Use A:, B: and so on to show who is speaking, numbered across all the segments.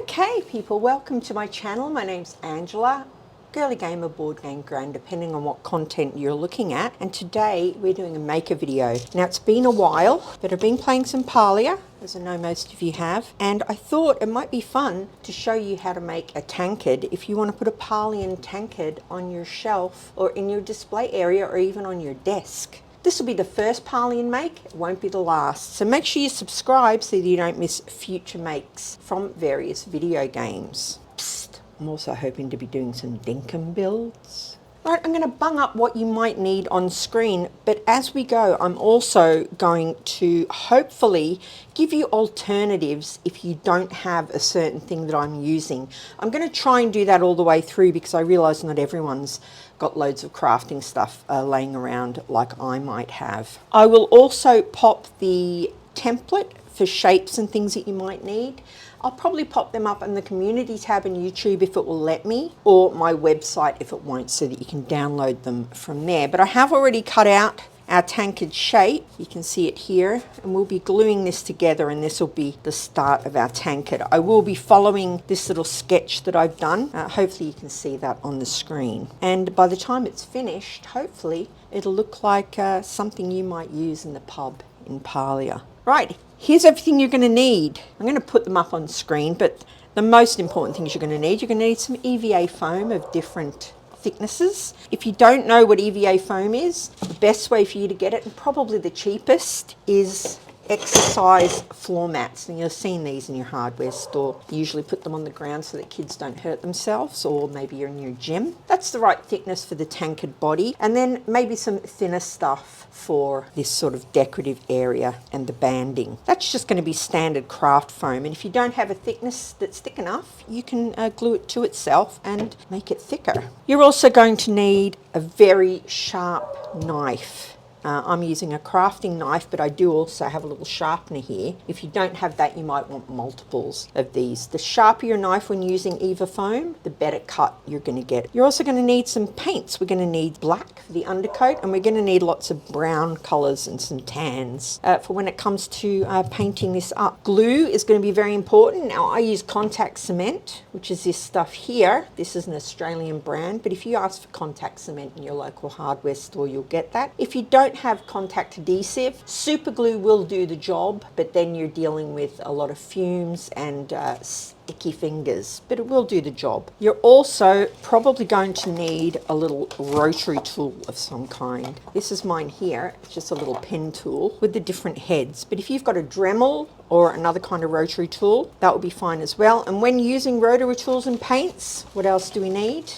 A: Okay people, welcome to my channel. My name's Angela, girly gamer, board game grand, depending on what content you're looking at. And today we're doing a maker video. Now it's been a while, but I've been playing some Palia, as I know most of you have, and I thought it might be fun to show you how to make a tankard if you want to put a Palian tankard on your shelf or in your display area or even on your desk. This will be the first Palian make, it won't be the last. So make sure you subscribe so that you don't miss future makes from various video games. Psst, I'm also hoping to be doing some dinkum builds. Right, I'm going to bung up what you might need on screen, but as we go, I'm also going to hopefully give you alternatives if you don't have a certain thing that I'm using. I'm going to try and do that all the way through because I realise not everyone's got loads of crafting stuff laying around like I might have. I will also pop the template for shapes and things that you might need. I'll probably pop them up in the community tab on YouTube if it will let me, or my website if it won't, so that you can download them from there. But I have already cut out our tankard shape. You can see it here, and we'll be gluing this together, and this will be the start of our tankard. I will be following this little sketch that I've done. Hopefully you can see that on the screen. And by the time it's finished, hopefully it'll look like something you might use in the pub in Palia. Right, here's everything you're going to need. I'm going to put them up on screen, but the most important things you're going to need some EVA foam of different thicknesses. If you don't know what EVA foam is, the best way for you to get it, and probably the cheapest, is exercise floor mats. And you've seen these in your hardware store. You usually put them on the ground so that kids don't hurt themselves, or maybe you're in your gym. That's the right thickness for the tankard body. And then maybe some thinner stuff for this sort of decorative area and the banding. That's just going to be standard craft foam, and if you don't have a thickness that's thick enough, you can glue it to itself and make it thicker. You're also going to need a very sharp knife. I'm using a crafting knife, but I do also have a little sharpener here. If you don't have that, you might want multiples of these. The sharper your knife when using EVA foam, the better cut you're going to get. You're also going to need some paints. We're going to need black for the undercoat, and we're going to need lots of brown colours and some tans for when it comes to painting this up. Glue is going to be very important. Now, I use contact cement, which is this stuff here. This is an Australian brand, but if you ask for contact cement in your local hardware store, you'll get that. If you don't have contact adhesive, super glue will do the job, but then you're dealing with a lot of fumes and sticky fingers, but it will do the job. You're also probably going to need a little rotary tool of some kind. This is mine here. It's just a little pen tool with the different heads, but if you've got a Dremel or another kind of rotary tool, that will be fine as well. And when using rotary tools and paints, what else do we need?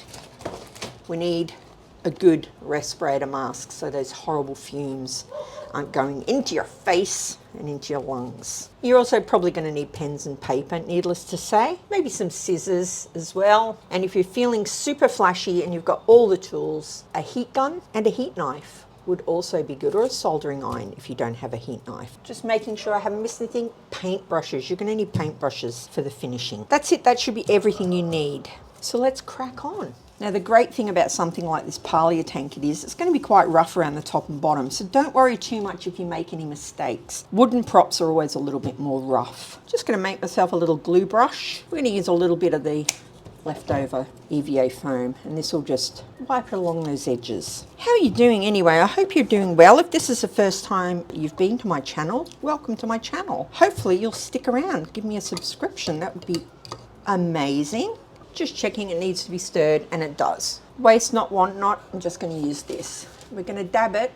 A: We need a good respirator mask so those horrible fumes aren't going into your face and into your lungs. You're also probably going to need pens and paper, needless to say. Maybe some scissors as well. And if you're feeling super flashy and you've got all the tools, a heat gun and a heat knife would also be good, or a soldering iron if you don't have a heat knife. Just making sure I haven't missed anything. Paint brushes. You're going to need paint brushes for the finishing. That's it. That should be everything you need. So let's crack on. Now the great thing about something like this Palia tankard is it's going to be quite rough around the top and bottom, so don't worry too much if you make any mistakes. Wooden props are always a little bit more rough. Just going to make myself a little glue brush. We're going to use a little bit of the leftover EVA foam, and this will just wipe it along those edges. How are you doing anyway? I hope you're doing well. If this is the first time you've been to my channel, welcome to my channel. Hopefully you'll stick around, give me a subscription. That would be amazing. Just checking it needs to be stirred, and it does. Waste not, want not. I'm just going to use this. We're going to dab it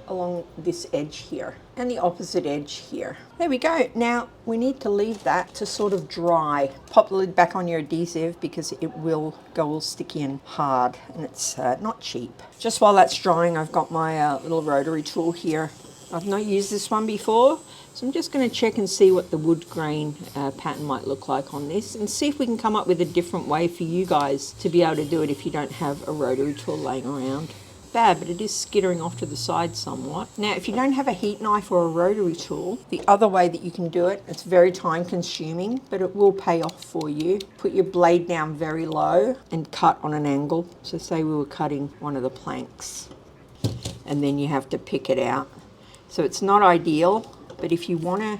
A: along this edge here and the opposite edge here. There we go. Now we need to leave that to sort of dry. Pop the lid back on your adhesive because it will go all sticky and hard, and it's not cheap. Just while that's drying, I've got my little rotary tool here. I've not used this one before, so I'm just going to check and see what the wood grain pattern might look like on this, and see if we can come up with a different way for you guys to be able to do it if you don't have a rotary tool laying around. Bad, but it is skittering off to the side somewhat. Now, if you don't have a heat knife or a rotary tool, the other way that you can do it, it's very time consuming, but it will pay off for you. Put your blade down very low and cut on an angle. So say we were cutting one of the planks, and then you have to pick it out. So it's not ideal, but if you want to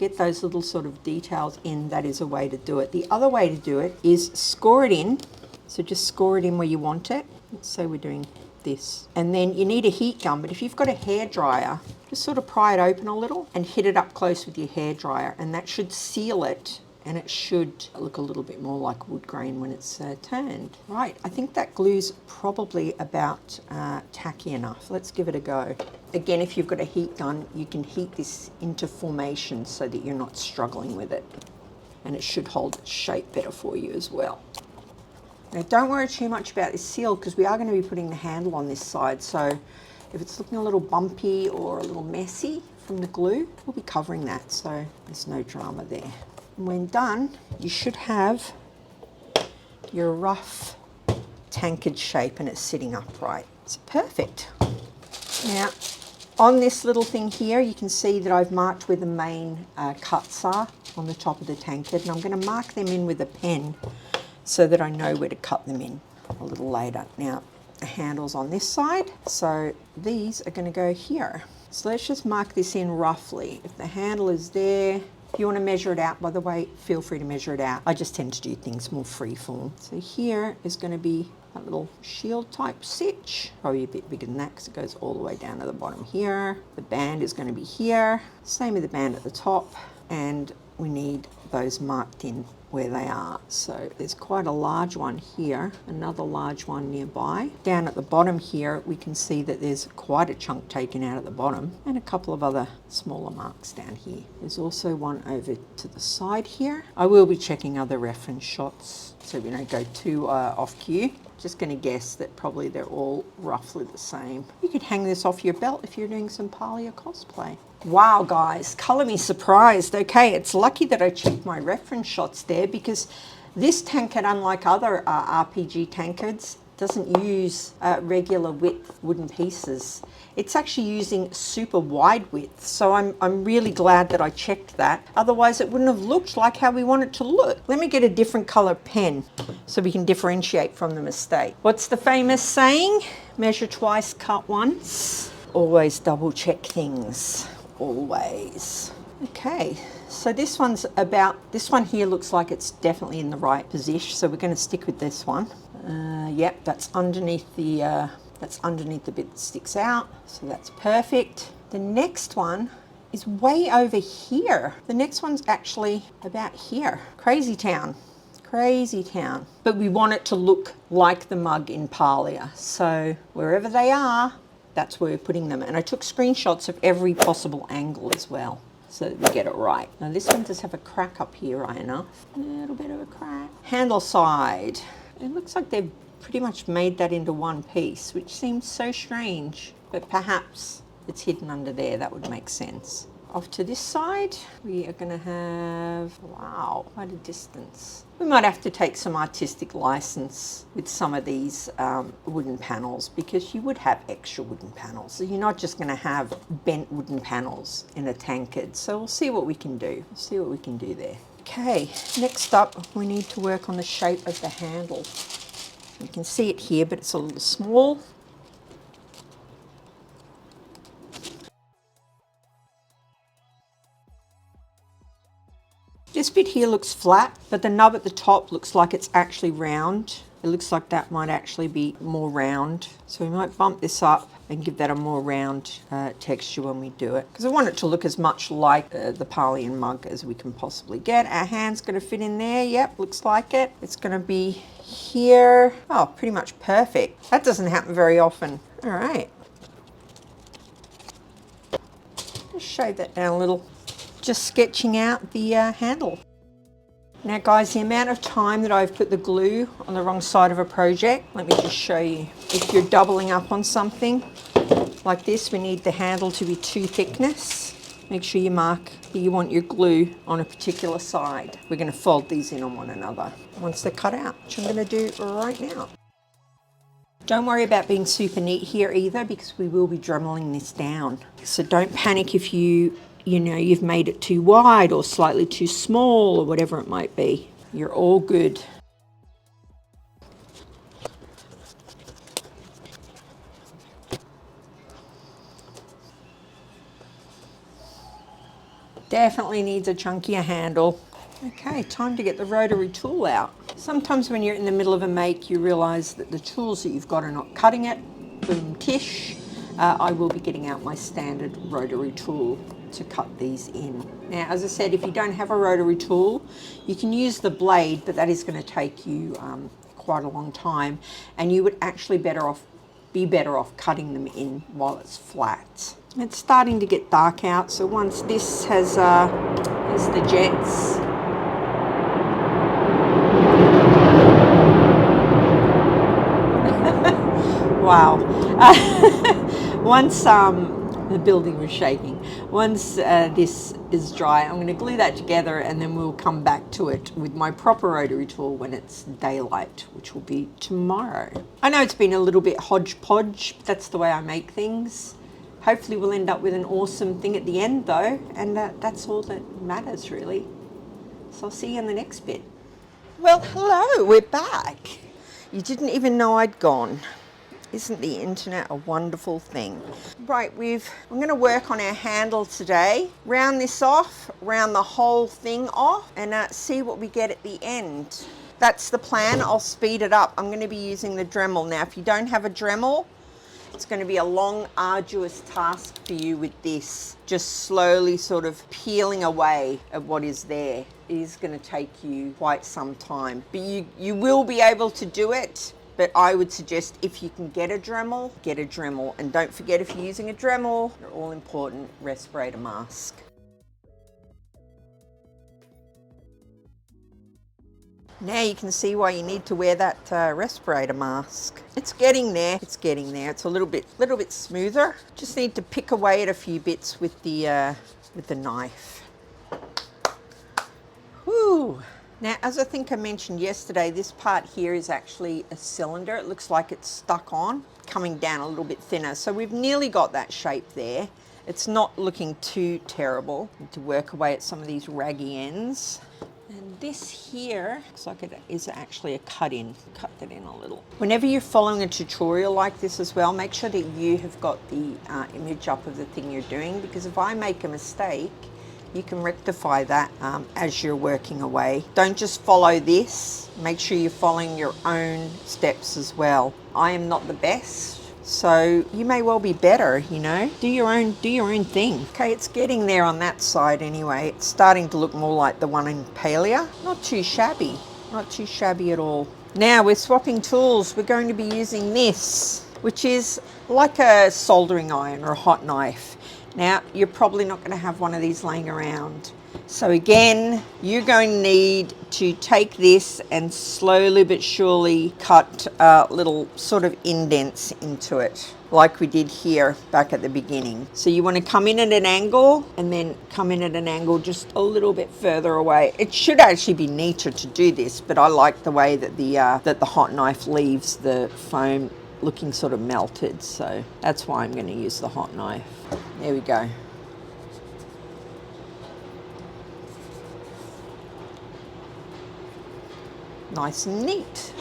A: get those little sort of details in, that is a way to do it. The other way to do it is score it in. So just score it in where you want it. Let's say we're doing this. And then you need a heat gun, but if you've got a hairdryer, just sort of pry it open a little and hit it up close with your hairdryer, and that should seal it, and it should look a little bit more like wood grain when it's turned. Right, I think that glue's probably about tacky enough. Let's give it a go. Again, if you've got a heat gun, you can heat this into formation so that you're not struggling with it. And it should hold its shape better for you as well. Now don't worry too much about this seal, because we are going to be putting the handle on this side, so if it's looking a little bumpy or a little messy from the glue, we'll be covering that, so there's no drama there. And when done, you should have your rough tankard shape and it's sitting upright. It's perfect. Now on this little thing here, you can see that I've marked where the main cuts are on the top of the tankard, and I'm going to mark them in with a pen so that I know where to cut them in a little later. Now, the handle's on this side, so these are going to go here. So let's just mark this in roughly. If the handle is there, if you want to measure it out, by the way, feel free to measure it out. I just tend to do things more free form. So here is going to be a little shield type stitch, probably a bit bigger than that because it goes all the way down to the bottom here. The band is going to be here, same with the band at the top, and we need those marked in where they are. So there's quite a large one here, another large one nearby. Down at the bottom here, we can see that there's quite a chunk taken out at the bottom, and a couple of other smaller marks down here. There's also one over to the side here. I will be checking other reference shots so we don't go too off cue. Just going to guess that probably they're all roughly the same. You could hang this off your belt if you're doing some PALIA cosplay. Wow guys, colour me surprised. Okay, it's lucky that I checked my reference shots there, because this tankard, unlike other RPG tankards, doesn't use regular width wooden pieces. It's actually using super wide width, so I'm really glad that I checked that. Otherwise it wouldn't have looked like how we want it to look. Let me get a different colour pen so we can differentiate from the mistake. What's the famous saying? Measure twice, cut once. Always double check things. Always. Okay, so this one here looks like it's definitely in the right position, so we're going to stick with this one. Yep, that's underneath the bit that sticks out, so that's perfect. The next one is way over here. The next one's actually about here. Crazy town. Crazy town. But we want it to look like the mug in PALIA, so wherever they are, that's where we're putting them. And I took screenshots of every possible angle as well, so that we get it right. Now this one does have a crack up here, right enough. A little bit of a crack. Handle side. It looks like they've pretty much made that into one piece, which seems so strange, but perhaps it's hidden under there. That would make sense. Off to this side, we are going to have, wow, quite a distance. We might have to take some artistic license with some of these wooden panels, because you would have extra wooden panels. So you're not just going to have bent wooden panels in a tankard. So we'll see what we can do. We'll see what we can do there. Okay, next up, we need to work on the shape of the handle. You can see it here, but it's a little small. This bit here looks flat, but the nub at the top looks like it's actually round. It looks like that might actually be more round. So we might bump this up and give that a more round texture when we do it, because I want it to look as much like the PALIA mug as we can possibly get. Our hand's going to fit in there. Yep, looks like it. It's going to be here. Oh, pretty much perfect. That doesn't happen very often. All right. Just shave that down a little. Just sketching out the handle. Now guys, the amount of time that I've put the glue on the wrong side of a project, let me just show you. If you're doubling up on something like this, we need the handle to be 2 thickness. Make sure you mark that you want your glue on a particular side. We're going to fold these in on one another once they're cut out, which I'm going to do right now. Don't worry about being super neat here either, because we will be dremeling this down. So don't panic if you've made it too wide or slightly too small or whatever it might be. You're all good. Definitely needs a chunkier handle. Okay, time to get the rotary tool out. Sometimes when you're in the middle of a make, you realise that the tools that you've got are not cutting it. Boom tish. I will be getting out my standard rotary tool to cut these in. Now, as I said, if you don't have a rotary tool, you can use the blade, but that is going to take you quite a long time, and you would actually be better off cutting them in while it's flat. It's starting to get dark out, so once this has the jets. Wow. Once the building was shaking. Once this is dry, I'm going to glue that together, and then we'll come back to it with my proper rotary tool when it's daylight, which will be tomorrow. I know it's been a little bit hodgepodge, but that's the way I make things. Hopefully we'll end up with an awesome thing at the end though, and that's all that matters really. So I'll see you in the next bit. Well, hello, we're back. You didn't even know I'd gone. Isn't the internet a wonderful thing? Right, I'm going to work on our handle today. Round this off, round the whole thing off, and see what we get at the end. That's the plan. I'll speed it up. I'm going to be using the Dremel. Now, if you don't have a Dremel, it's going to be a long, arduous task for you with this. Just slowly sort of peeling away at what is there. It is going to take you quite some time. But you will be able to do it. But I would suggest if you can get a Dremel, get a Dremel. And don't forget, if you're using a Dremel, your all-important respirator mask. Now you can see why you need to wear that respirator mask. It's getting there. It's getting there. It's a little bit smoother. Just need to pick away at a few bits with the knife. Whew. Now, as I think I mentioned yesterday, this part here is actually a cylinder. It looks like it's stuck on, coming down a little bit thinner. So we've nearly got that shape there. It's not looking too terrible. Need to work away at some of these raggy ends. And this here looks like it is actually a cut-in. Cut that in a little. Whenever you're following a tutorial like this as well, make sure that you have got the image up of the thing you're doing, because if I make a mistake, you can rectify that as you're working away. Don't just follow this. Make sure you're following your own steps as well. I am not the best, so you may well be better, you know. Do your own thing. Okay, it's getting there on that side anyway. It's starting to look more like the one in PALIA. Not too shabby. Not too shabby at all. Now we're swapping tools. We're going to be using this, which is like a soldering iron or a hot knife. Now, you're probably not going to have one of these laying around. So again, you're going to need to take this and slowly but surely cut little sort of indents into it, like we did here back at the beginning. So you want to come in at an angle and then come in at an angle just a little bit further away. It should actually be neater to do this, but I like the way that the hot knife leaves the foam looking sort of melted, so that's why I'm going to use the hot knife. There we go. Nice and neat.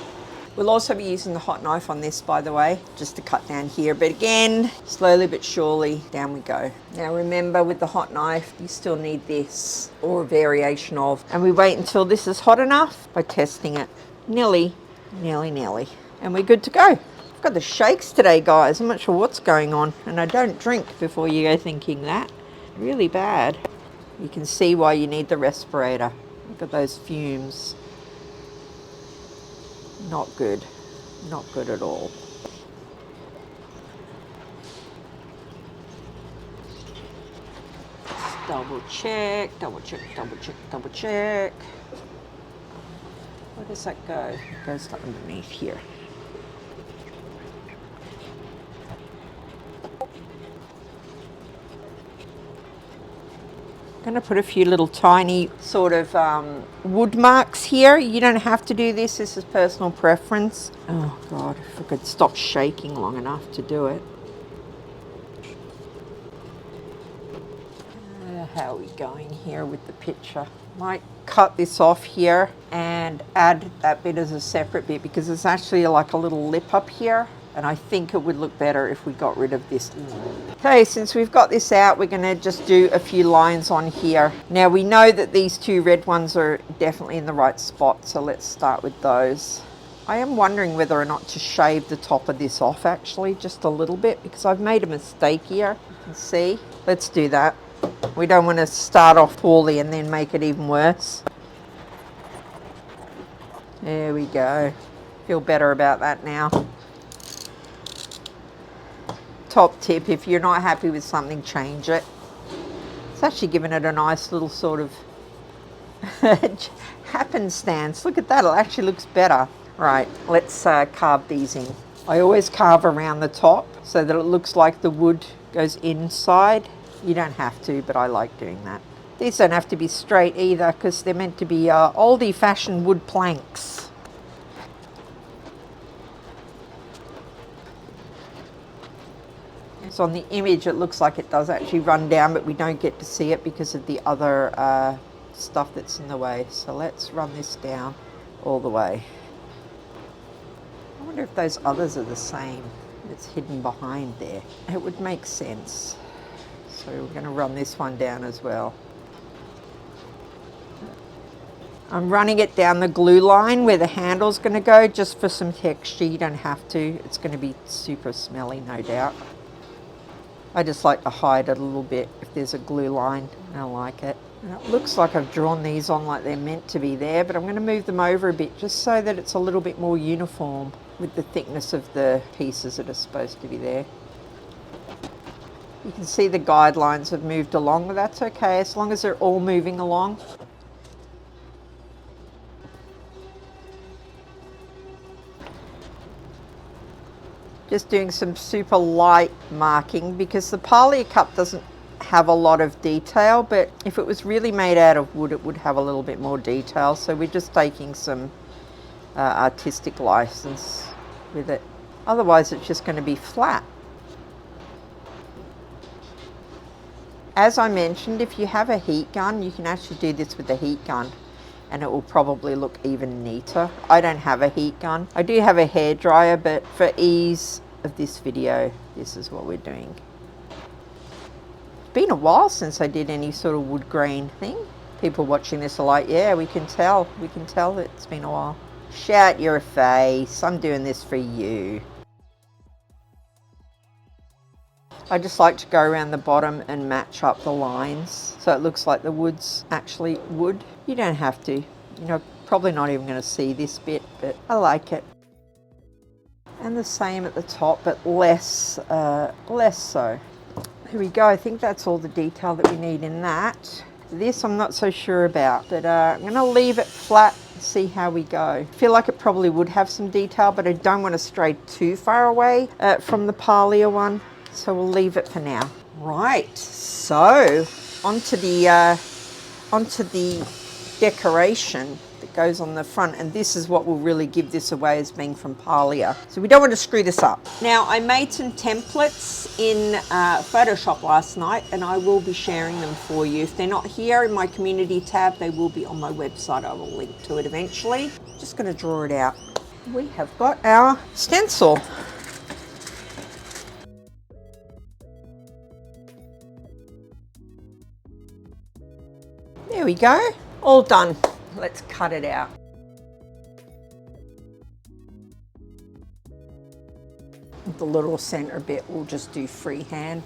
A: We'll also be using the hot knife on this, by the way, just to cut down here. But again, slowly but surely, down we go. Now remember, with the hot knife, you still need this, or a variation of. And we wait until this is hot enough by testing it. Nearly. And we're good to go. I've got the shakes today, guys. I'm not sure what's going on. And I don't drink before you go thinking that. Really bad. You can see why you need the respirator. Look at those fumes. Not good. Not good at all. Just double check. Where does that go? It goes underneath here. I'm going to put a few little tiny sort of wood marks here. You don't have to do this. This is personal preference. Oh God, if I could stop shaking long enough to do it. How are we going here with the picture? Might cut this off here and add that bit as a separate bit, because it's actually like a little lip up here. And I think it would look better if we got rid of this. Okay, since we've got this out, we're going to just do a few lines on here. Now we know that these two red ones are definitely in the right spot, so let's start with those. I am wondering whether or not to shave the top of this off actually, just a little bit, because I've made a mistake here. You can see. Let's do that. We don't want to start off poorly and then make it even worse. There we go. Feel better about that now. Top tip, if you're not happy with something, change it. It's actually given it a nice little sort of happenstance. Look at that, it actually looks better. Right, let's carve these in. I always carve around the top so that it looks like the wood goes inside. You don't have to, but I like doing that. These don't have to be straight either because they're meant to be oldie-fashioned wood planks. So on the image it looks like it does actually run down, but we don't get to see it because of the other stuff that's in the way. So let's run this down all the way. I wonder if those others are the same. It's hidden behind there. It would make sense. So we're going to run this one down as well. I'm running it down the glue line where the handle's going to go, just for some texture. You don't have to. It's going to be super smelly, no doubt. I just like to hide it a little bit if there's a glue line. I like it. And it looks like I've drawn these on like they're meant to be there, but I'm going to move them over a bit just so that it's a little bit more uniform with the thickness of the pieces that are supposed to be there. You can see the guidelines have moved along, but that's okay as long as they're all moving along. Just doing some super light marking because the PALIA cup doesn't have a lot of detail, but if it was really made out of wood it would have a little bit more detail, so we're just taking some artistic license with it. Otherwise it's just going to be flat. As I mentioned, if you have a heat gun, you can actually do this with the heat gun and it will probably look even neater. I don't have a heat gun. I do have a hairdryer, but for ease of this video, this is what we're doing. It's been a while since I did any sort of wood grain thing. People watching this are like, yeah, we can tell that it's been a while. Shout your face, I'm doing this for you. I just like to go around the bottom and match up the lines so it looks like the wood's actually wood. You don't have to. You know, probably not even going to see this bit, but I like it. And the same at the top, but less so. Here we go. I think that's all the detail that we need in that. This I'm not so sure about, but I'm going to leave it flat and see how we go. I feel like it probably would have some detail, but I don't want to stray too far away from the PALIA one. So we'll leave it for now. Right, so onto the decoration that goes on the front, and this is what will really give this away as being from PALIA. So we don't want to screw this up. Now I made some templates in Photoshop last night and I will be sharing them for you. If they're not here in my community tab, they will be on my website. I will link to it eventually. Just going to draw it out. We have got our stencil. There we go, all done. Let's cut it out. The little center bit we'll just do freehand.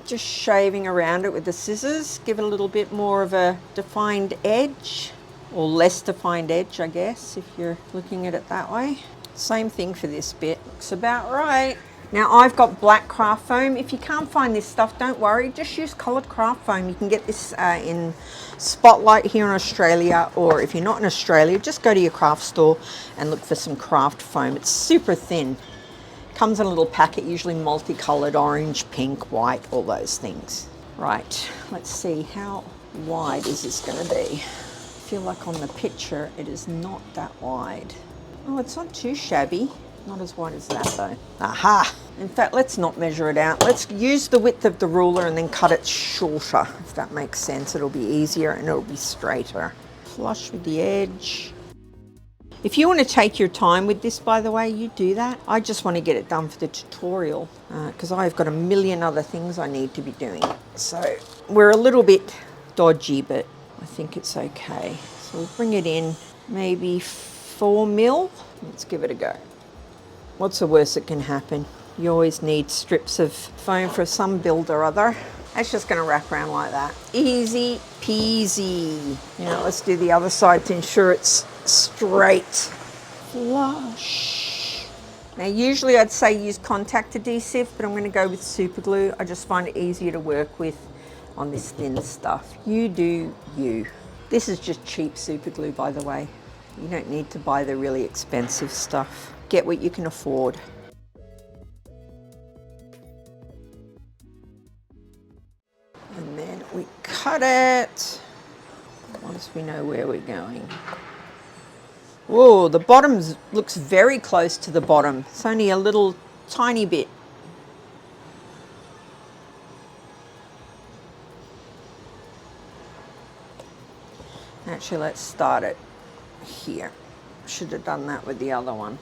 A: Just shaving around it with the scissors, give it a little bit more of a defined edge, or less defined edge, I guess, if you're looking at it that way. Same thing for this bit, looks about right. Now I've got black craft foam. If you can't find this stuff, don't worry, just use coloured craft foam. You can get this in Spotlight here in Australia, or if you're not in Australia, just go to your craft store and look for some craft foam. It's super thin. Comes in a little packet, usually multicoloured, orange, pink, white, all those things. Right, let's see, how wide is this going to be? I feel like on the picture it is not that wide. Oh, it's not too shabby. Not as wide as that though. Aha! In fact, let's not measure it out. Let's use the width of the ruler and then cut it shorter, if that makes sense. It'll be easier and it'll be straighter. Flush with the edge. If you want to take your time with this, by the way, you do that. I just want to get it done for the tutorial because I've got a million other things I need to be doing. So we're a little bit dodgy, but I think it's okay. So we'll bring it in maybe 4 mil. Let's give it a go. What's the worst that can happen? You always need strips of foam for some build or other. That's just going to wrap around like that. Easy peasy. Now let's do the other side to ensure it's straight. Flush. Now usually I'd say use contact adhesive, but I'm going to go with super glue. I just find it easier to work with on this thin stuff. You do you. This is just cheap super glue, by the way. You don't need to buy the really expensive stuff. Get what you can afford. And then we cut it once we know where we're going. Whoa, the bottom looks very close to the bottom. It's only a little tiny bit. Actually, let's start it here. Should have done that with the other one.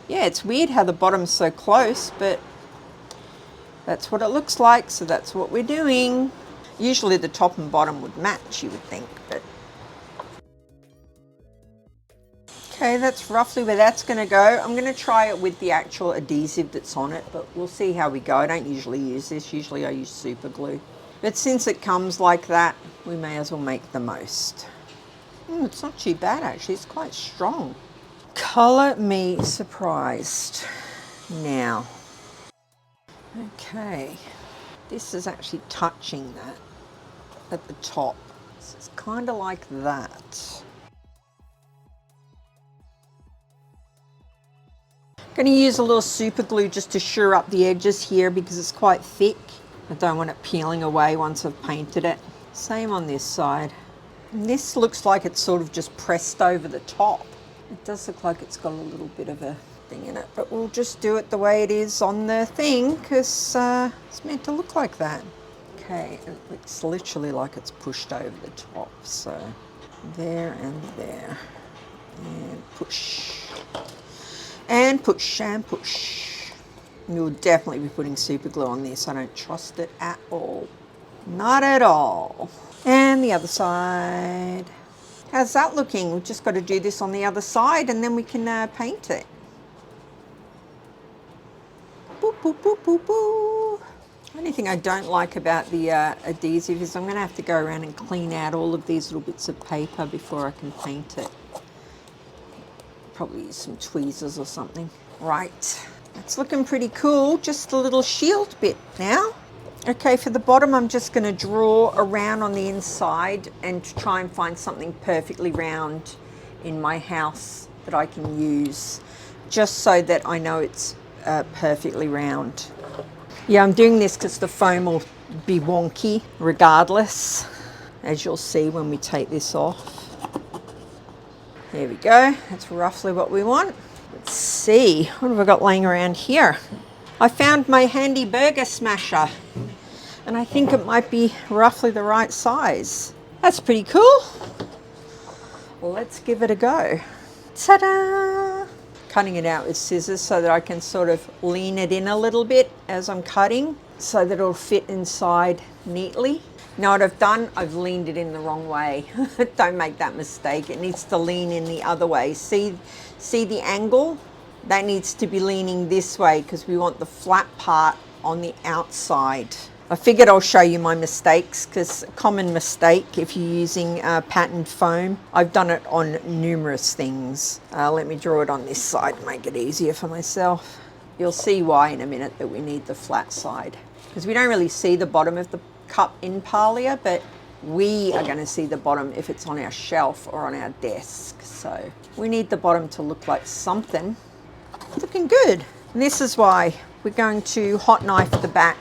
A: Yeah, it's weird how the bottom's so close, but that's what it looks like, so that's what we're doing. Usually the top and bottom would match, you would think, but... Okay, that's roughly where that's going to go. I'm going to try it with the actual adhesive that's on it, but we'll see how we go. I don't usually use this. Usually I use super glue. But since it comes like that, we may as well make the most. It's not too bad, actually. It's quite strong. Color me surprised. Now, okay, this is actually touching that at the top. So it's kind of like that. I'm going to use a little super glue just to sure up the edges here because it's quite thick. I don't want it peeling away once I've painted it. Same on this side. And this looks like it's sort of just pressed over the top. It does look like it's got a little bit of a thing in it, but we'll just do it the way it is on the thing because it's meant to look like that. Okay, it looks literally like it's pushed over the top. So there and there. And push. And push and push. You'll definitely be putting super glue on this. I don't trust it at all. Not at all. And the other side. How's that looking? We've just got to do this on the other side and then we can paint it. Boop, boop, boop, boop, boop. The only thing I don't like about the adhesive is I'm going to have to go around and clean out all of these little bits of paper before I can paint it. Probably use some tweezers or something. Right. It's looking pretty cool. Just a little shield bit now. Okay, for the bottom, I'm just going to draw around on the inside and try and find something perfectly round in my house that I can use, just so that I know it's perfectly round. Yeah, I'm doing this because the foam will be wonky regardless, as you'll see when we take this off. There we go. That's roughly what we want. Let's see, what have I got laying around here? I found my handy burger smasher and I think it might be roughly the right size. That's pretty cool. Well, let's give it a go. Ta-da! Cutting it out with scissors so that I can sort of lean it in a little bit as I'm cutting so that it'll fit inside neatly. Now what I've done, I've leaned it in the wrong way. Don't make that mistake. It needs to lean in the other way. See the angle? That needs to be leaning this way because we want the flat part on the outside. I figured I'll show you my mistakes because a common mistake if you're using patterned foam. I've done it on numerous things. Let me draw it on this side and make it easier for myself. You'll see why in a minute that we need the flat side because we don't really see the bottom of the cup in PALIA, but we are going to see the bottom if it's on our shelf or on our desk. So we need the bottom to look like something. Looking good. And this is why we're going to hot knife the back.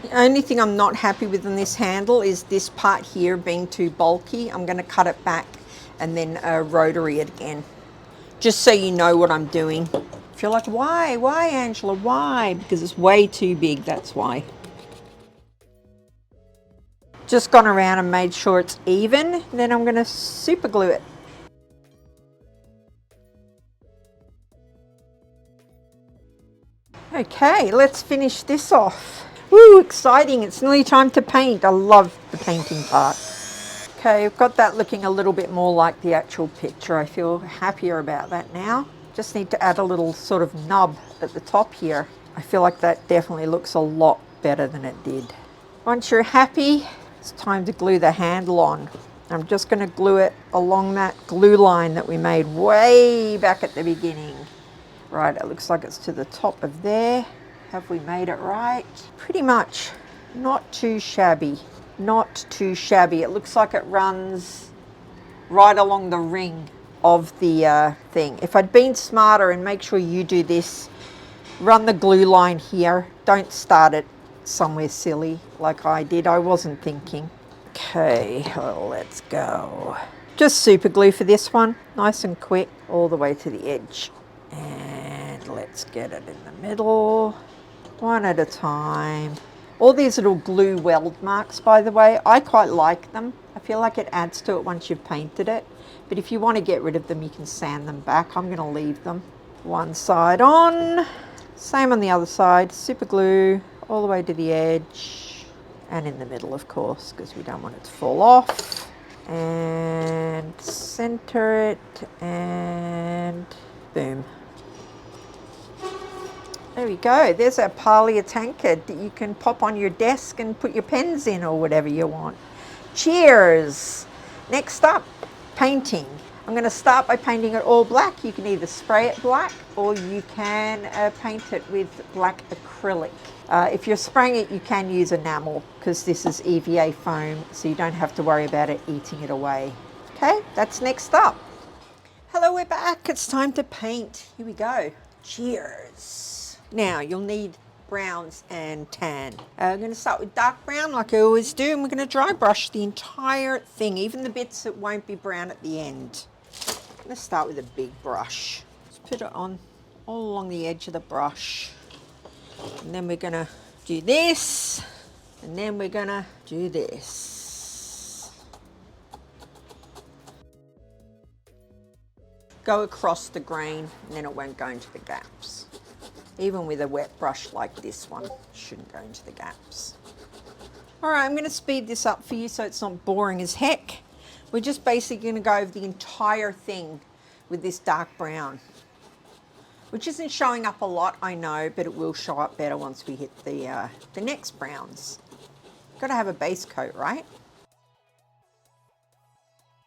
A: The only thing I'm not happy with in this handle is this part here being too bulky. I'm going to cut it back and then rotary it again. Just so you know what I'm doing. If you're like, why Angela, why? Because it's way too big, that's why. Just gone around and made sure it's even. Then I'm going to super glue it. Okay, let's finish this off. Woo, exciting. It's nearly time to paint. I love the painting part. Okay, I've got that looking a little bit more like the actual picture. I feel happier about that now. Just need to add a little sort of nub at the top here. I feel like that definitely looks a lot better than it did. Once you're happy, it's time to glue the handle on. I'm just going to glue it along that glue line that we made way back at the beginning. Right, it looks like it's to the top of there. Have we made it right? Pretty much. Not too shabby. Not too shabby. It looks like it runs right along the ring of the thing. If I'd been smarter, and make sure you do this, run the glue line here. Don't start it somewhere silly like I did. I wasn't thinking. Okay, well, let's go. Just super glue for this one. Nice and quick all the way to the edge. And let's get it in the middle, one at a time. All these little glue weld marks, by the way, I quite like them. I feel like it adds to it once you've painted it. But if you want to get rid of them, you can sand them back. I'm going to leave them. One side on, same on the other side. Super glue all the way to the edge and in the middle, of course, because we don't want it to fall off. And center it and boom. There we go. There's a PALIA tankard that you can pop on your desk and put your pens in or whatever you want. Cheers! Next up, painting. I'm going to start by painting it all black. You can either spray it black or you can paint it with black acrylic. If you're spraying it, you can use enamel because this is EVA foam, so you don't have to worry about it eating it away. Okay, that's next up. Hello, we're back. It's time to paint. Here we go. Cheers. Now, you'll need browns and tan. I'm going to start with dark brown like I always do, and we're going to dry brush the entire thing, even the bits that won't be brown at the end. Let's start with a big brush. Just put it on all along the edge of the brush. And then we're going to do this, and then we're going to do this. Go across the grain, and then it won't go into the gaps. Even with a wet brush like this one, it shouldn't go into the gaps. All right, I'm going to speed this up for you so it's not boring as heck. We're just basically going to go over the entire thing with this dark brown, which isn't showing up a lot, I know, but it will show up better once we hit the next browns. Got to have a base coat, right?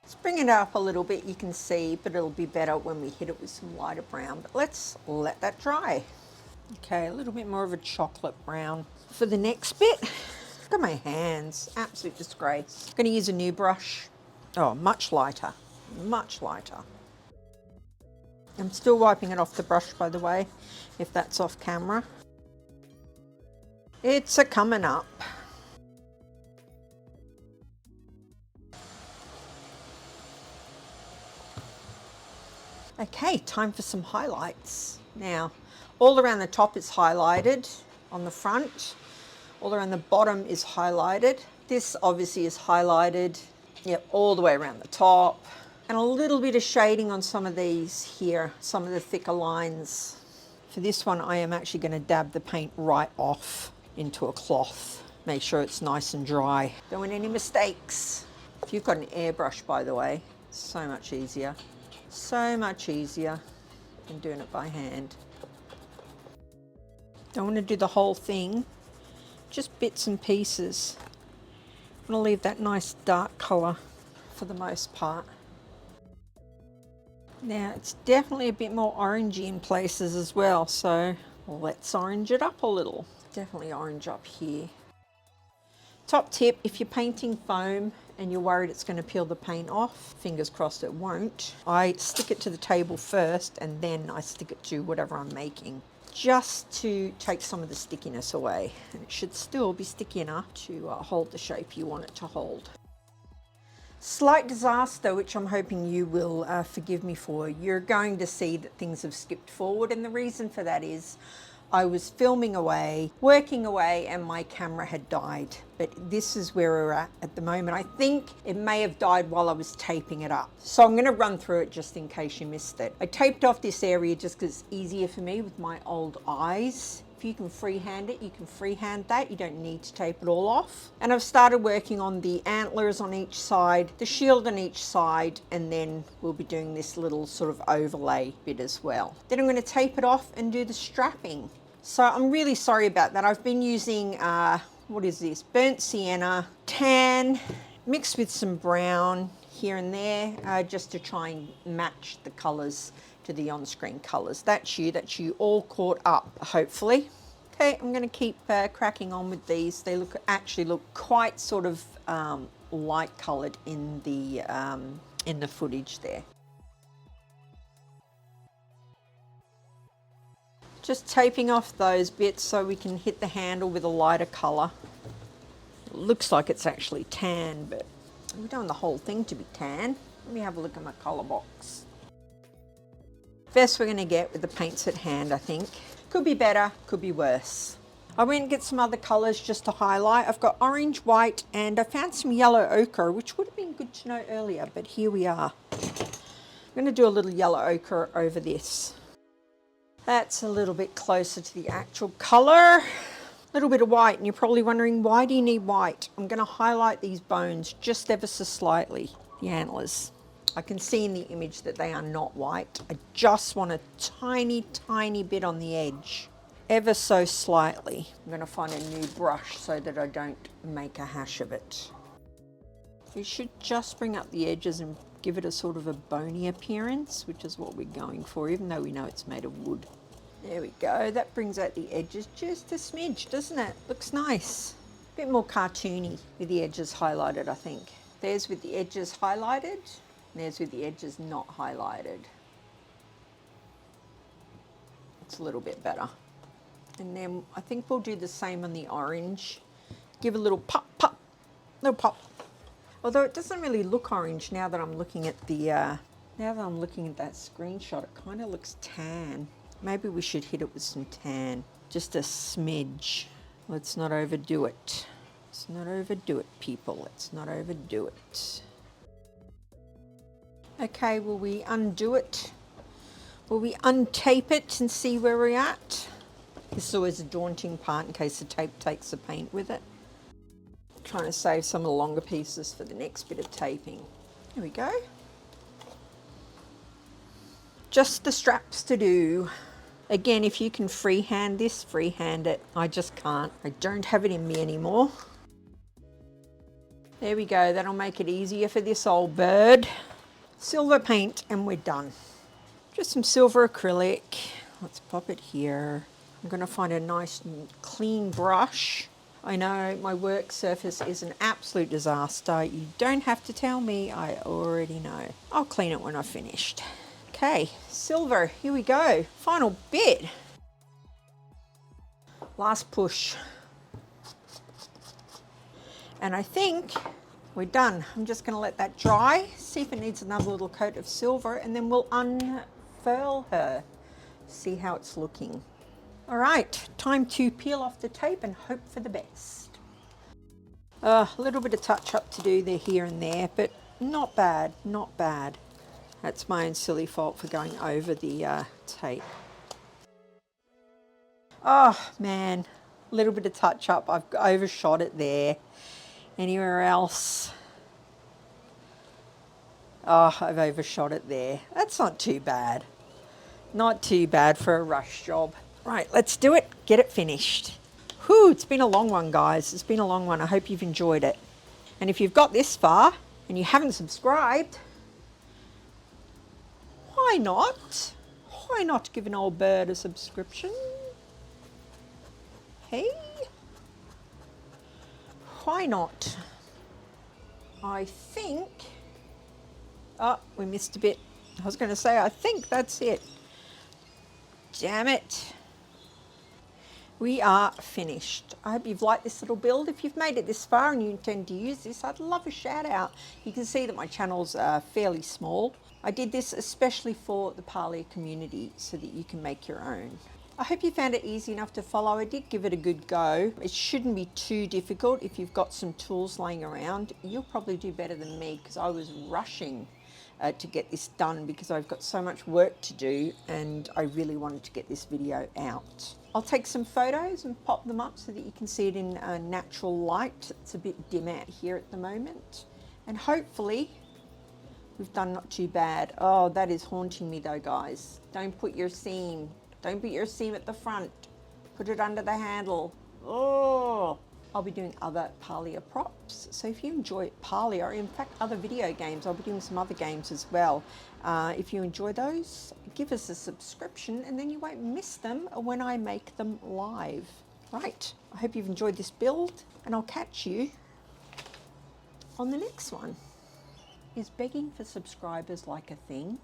A: Let's bring it up a little bit, you can see, but it'll be better when we hit it with some lighter brown. But let's let that dry. Okay, a little bit more of a chocolate brown. For the next bit, look at my hands, absolute disgrace. I'm going to use a new brush. Oh, much lighter, much lighter. I'm still wiping it off the brush, by the way, if that's off camera. It's a coming up. Okay, time for some highlights. Now, all around the top is highlighted on the front. All around the bottom is highlighted. This obviously is highlighted, yep, all the way around the top. And a little bit of shading on some of these here, some of the thicker lines. For this one, I am actually going to dab the paint right off into a cloth. Make sure it's nice and dry. Don't want any mistakes. If you've got an airbrush, by the way, it's so much easier. So much easier than doing it by hand. Don't want to do the whole thing, just bits and pieces. I'm going to leave that nice dark colour for the most part. Now it's definitely a bit more orangey in places as well, so let's orange it up a little. Definitely orange up here. Top tip, if you're painting foam and you're worried it's going to peel the paint off, fingers crossed it won't, I stick it to the table first and then I stick it to whatever I'm making, just to take some of the stickiness away. And it should still be sticky enough to hold the shape you want it to hold. Slight disaster, which I'm hoping you will forgive me for. You're going to see that things have skipped forward, and the reason for that is I was filming away, working away, and my camera had died. But this is where we're at the moment. I think it may have died while I was taping it up. So I'm gonna run through it just in case you missed it. I taped off this area just because it's easier for me with my old eyes. If you can freehand it, you can freehand that. You don't need to tape it all off. And I've started working on the antlers on each side, the shield on each side, and then we'll be doing this little sort of overlay bit as well. Then I'm going to tape it off and do the strapping. So I'm really sorry about that. I've been using, what is this? Burnt sienna, tan, mixed with some brown here and there, just to try and match the colors to the on-screen colors. That's you all caught up, hopefully. Okay, I'm going to keep cracking on with these. They actually look quite sort of light colored in the footage there. Just taping off those bits so we can hit the handle with a lighter color. It looks like it's actually tan, but we don't want the whole thing to be tan. Let me have a look at my color box. Best we're going to get with the paints at hand, I think. Could be better, could be worse. I went and get some other colors just to highlight. I've got orange, white, and I found some yellow ochre, which would have been good to know earlier, but here we are. I'm going to do a little yellow ochre over this. That's a little bit closer to the actual color. A little bit of white, and you're probably wondering, why do you need white? I'm going to highlight these bones just ever so slightly, the antlers. I can see in the image that they are not white. I just want a tiny, tiny bit on the edge, ever so slightly. I'm going to find a new brush so that I don't make a hash of it. We should just bring up the edges and give it a sort of a bony appearance, which is what we're going for, even though we know it's made of wood. There we go. That brings out the edges just a smidge, doesn't it? Looks nice. A bit more cartoony with the edges highlighted, I think. There's with the edges highlighted. There's with the edges not highlighted. It's a little bit better. And then I think we'll do the same on the orange. Give a little pop, pop, little pop. Although it doesn't really look orange now that I'm looking at the, now that I'm looking at that screenshot, it kind of looks tan. Maybe we should hit it with some tan, just a smidge. Let's not overdo it. Let's not overdo it, people. Let's not overdo it. Okay, will we undo it? Will we untape it and see where we're at? This is always a daunting part in case the tape takes the paint with it. Trying to save some of the longer pieces for the next bit of taping. There we go. Just the straps to do. Again, if you can freehand this, freehand it. I just can't. I don't have it in me anymore. There we go. That'll make it easier for this old bird. Silver paint and we're done. Just some silver acrylic. Let's pop it here. I'm going to find a nice clean brush. I know my work surface is an absolute disaster. You don't have to tell me, I already know. I'll clean it when I've finished. Okay, silver, here we go. Final bit. Last push. And I think we're done. I'm just going to let that dry, see if it needs another little coat of silver, and then we'll unfurl her, see how it's looking. All right, time to peel off the tape and hope for the best. A little bit of touch up to do there, here and there, but not bad, not bad. That's my own silly fault for going over the tape. Oh man, a little bit of touch up. I've overshot it there. Anywhere else? Oh, I've overshot it there. That's not too bad. Not too bad for a rush job. Right, let's do it. Get it finished. Whew, it's been a long one, guys. It's been a long one. I hope you've enjoyed it. And if you've got this far and you haven't subscribed, why not? Why not give an old bird a subscription? Hey? Why not? I think... Oh, we missed a bit. I was going to say, I think that's it. Damn it. We are finished. I hope you've liked this little build. If you've made it this far and you intend to use this, I'd love a shout out. You can see that my channel's fairly small. I did this especially for the PALIA community so that you can make your own. I hope you found it easy enough to follow. I did give it a good go. It shouldn't be too difficult. If you've got some tools laying around, you'll probably do better than me, because I was rushing to get this done because I've got so much work to do and I really wanted to get this video out. I'll take some photos and pop them up so that you can see it in natural light. It's a bit dim out here at the moment, and hopefully we've done not too bad. Oh, that is haunting me though, guys. Don't put your seam at the front. Put it under the handle. Oh, I'll be doing other PALIA props. So if you enjoy PALIA, or in fact other video games, I'll be doing some other games as well. If you enjoy those, give us a subscription and then you won't miss them when I make them live. Right, I hope you've enjoyed this build and I'll catch you on the next one. Is begging for subscribers like a thing?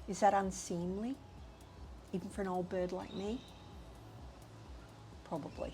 A: Is that unseemly? Even for an old bird like me? Probably.